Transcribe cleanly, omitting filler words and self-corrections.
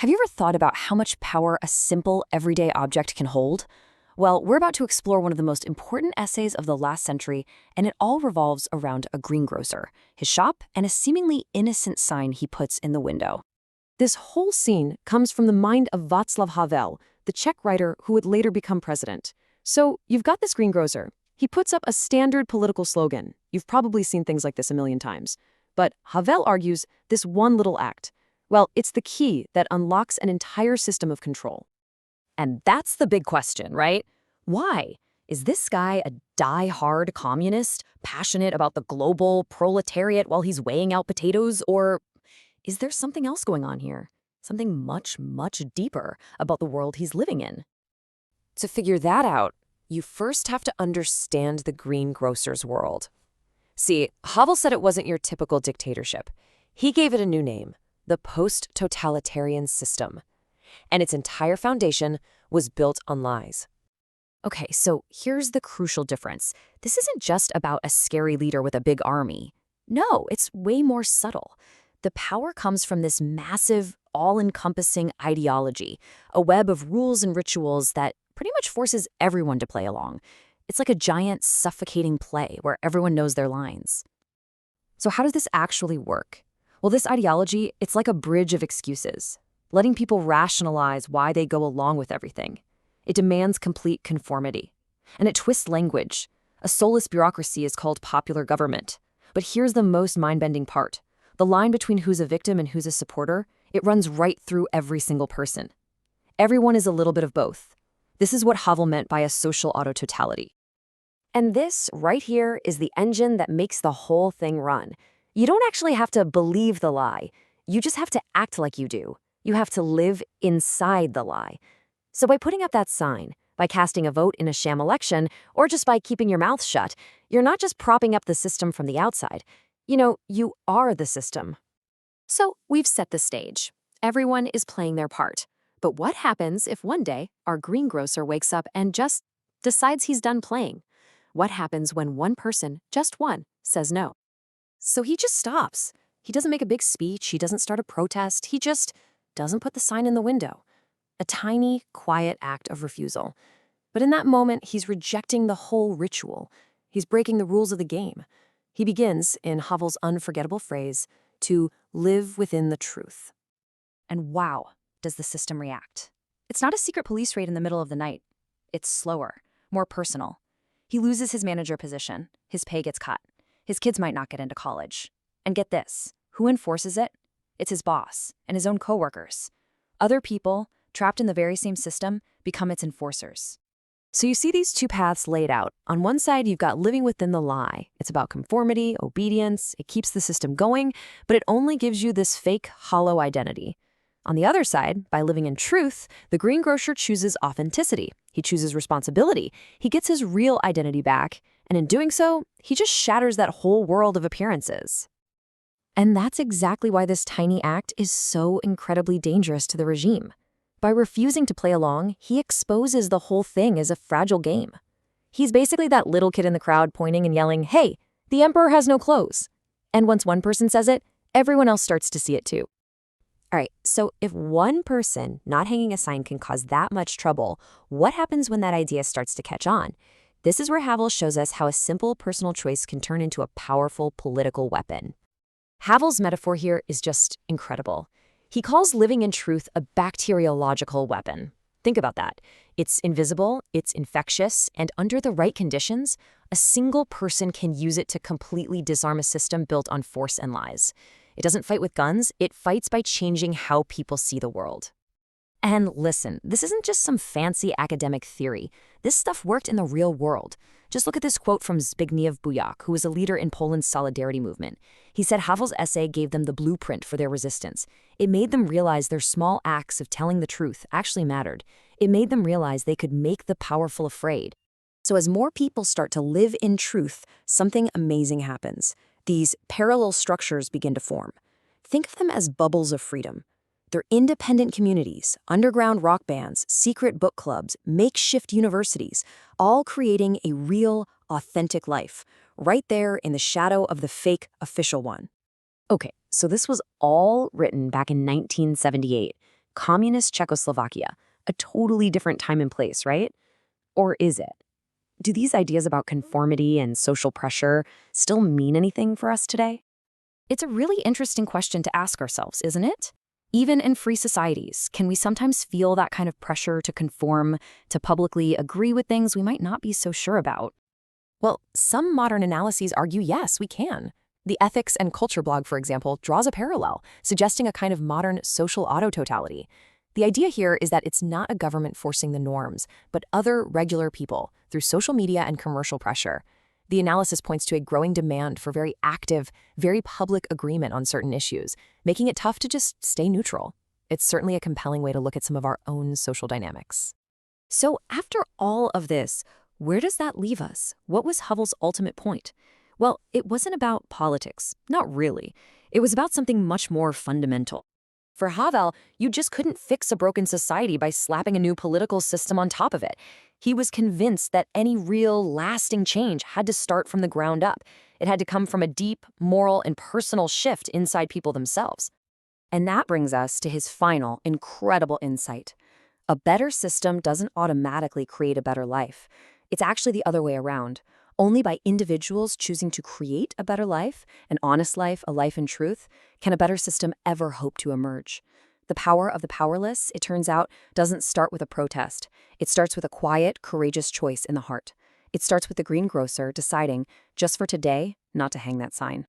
Have you ever thought about how much power a simple, everyday object can hold? Well, we're about to explore one of the most important essays of the last century, and it all revolves around a greengrocer, his shop, and a seemingly innocent sign he puts in the window. This whole scene comes from the mind of Václav Havel, the Czech writer who would later become president. So, you've got this greengrocer. He puts up a standard political slogan. You've probably seen things like this a million times. But Havel argues this one little act, well, it's the key that unlocks an entire system of control. And that's the big question, right? Why? Is this guy a die-hard communist, passionate about the global proletariat while he's weighing out potatoes? Or is there something else going on here? Something much, much deeper about the world he's living in? To figure that out, you first have to understand the greengrocer's world. See, Havel said it wasn't your typical dictatorship. He gave it a new name, the Post-Totalitarian System. And its entire foundation was built on lies. Okay, so here's the crucial difference. This isn't just about a scary leader with a big army. No, it's way more subtle. The power comes from this massive, all-encompassing ideology, a web of rules and rituals that pretty much forces everyone to play along. It's like a giant, suffocating play where everyone knows their lines. So how does this actually work? Well, this ideology, it's like a bridge of excuses, letting people rationalize why they go along with everything. It demands complete conformity. And it twists language. A soulless bureaucracy is called popular government. But here's the most mind-bending part. The line between who's a victim and who's a supporter, it runs right through every single person. Everyone is a little bit of both. This is what Havel meant by a social auto-totality. And this, right here, is the engine that makes the whole thing run. You don't actually have to believe the lie. You just have to act like you do. You have to live inside the lie. So by putting up that sign, by casting a vote in a sham election, or just by keeping your mouth shut, you're not just propping up the system from the outside. You are the system. So we've set the stage. Everyone is playing their part. But what happens if one day our greengrocer wakes up and just decides he's done playing? What happens when one person, just one, says no? So he just stops. He doesn't make a big speech. He doesn't start a protest. He just doesn't put the sign in the window. A tiny, quiet act of refusal. But in that moment, he's rejecting the whole ritual. He's breaking the rules of the game. He begins, in Havel's unforgettable phrase, to live within the truth. And wow, does the system react. It's not a secret police raid in the middle of the night. It's slower, more personal. He loses his manager position. His pay gets cut. His kids might not get into college. And get this, who enforces it? It's his boss and his own coworkers. Other people, trapped in the very same system, become its enforcers. So you see these two paths laid out. On one side, you've got living within the lie. It's about conformity, obedience. It keeps the system going, but it only gives you this fake, hollow identity. On the other side, by living in truth, the greengrocer chooses authenticity. He chooses responsibility. He gets his real identity back, and in doing so, he just shatters that whole world of appearances. And that's exactly why this tiny act is so incredibly dangerous to the regime. By refusing to play along, he exposes the whole thing as a fragile game. He's basically that little kid in the crowd pointing and yelling, "Hey, the emperor has no clothes." And once one person says it, everyone else starts to see it too. All right, so if one person not hanging a sign can cause that much trouble, what happens when that idea starts to catch on? This is where Havel shows us how a simple personal choice can turn into a powerful political weapon. Havel's metaphor here is just incredible. He calls living in truth a bacteriological weapon. Think about that. It's invisible, it's infectious, and under the right conditions, a single person can use it to completely disarm a system built on force and lies. It doesn't fight with guns, it fights by changing how people see the world. And listen, this isn't just some fancy academic theory. This stuff worked in the real world. Just look at this quote from Zbigniew Bujak, who was a leader in Poland's solidarity movement. He said Havel's essay gave them the blueprint for their resistance. It made them realize their small acts of telling the truth actually mattered. It made them realize they could make the powerful afraid. So as more people start to live in truth, something amazing happens. These parallel structures begin to form. Think of them as bubbles of freedom. They're independent communities, underground rock bands, secret book clubs, makeshift universities, all creating a real, authentic life, right there in the shadow of the fake official one. Okay, so this was all written back in 1978. Communist Czechoslovakia, a totally different time and place, right? Or is it? Do these ideas about conformity and social pressure still mean anything for us today? It's a really interesting question to ask ourselves, isn't it? Even in free societies, can we sometimes feel that kind of pressure to conform, to publicly agree with things we might not be so sure about? Well, some modern analyses argue yes, we can. The Ethics and Culture blog, for example, draws a parallel, suggesting a kind of modern social auto-totality. The idea here is that it's not a government forcing the norms, but other regular people through social media and commercial pressure. The analysis points to a growing demand for very active, very public agreement on certain issues, making it tough to just stay neutral. It's certainly a compelling way to look at some of our own social dynamics. So after all of this, where does that leave us? What was Havel's ultimate point? Well, it wasn't about politics, not really. It was about something much more fundamental. For Havel, you just couldn't fix a broken society by slapping a new political system on top of it. He was convinced that any real, lasting change had to start from the ground up. It had to come from a deep, moral, and personal shift inside people themselves. And that brings us to his final, incredible insight. A better system doesn't automatically create a better life. It's actually the other way around. Only by individuals choosing to create a better life, an honest life, a life in truth, can a better system ever hope to emerge. The power of the powerless, it turns out, doesn't start with a protest. It starts with a quiet, courageous choice in the heart. It starts with the greengrocer deciding, just for today, not to hang that sign.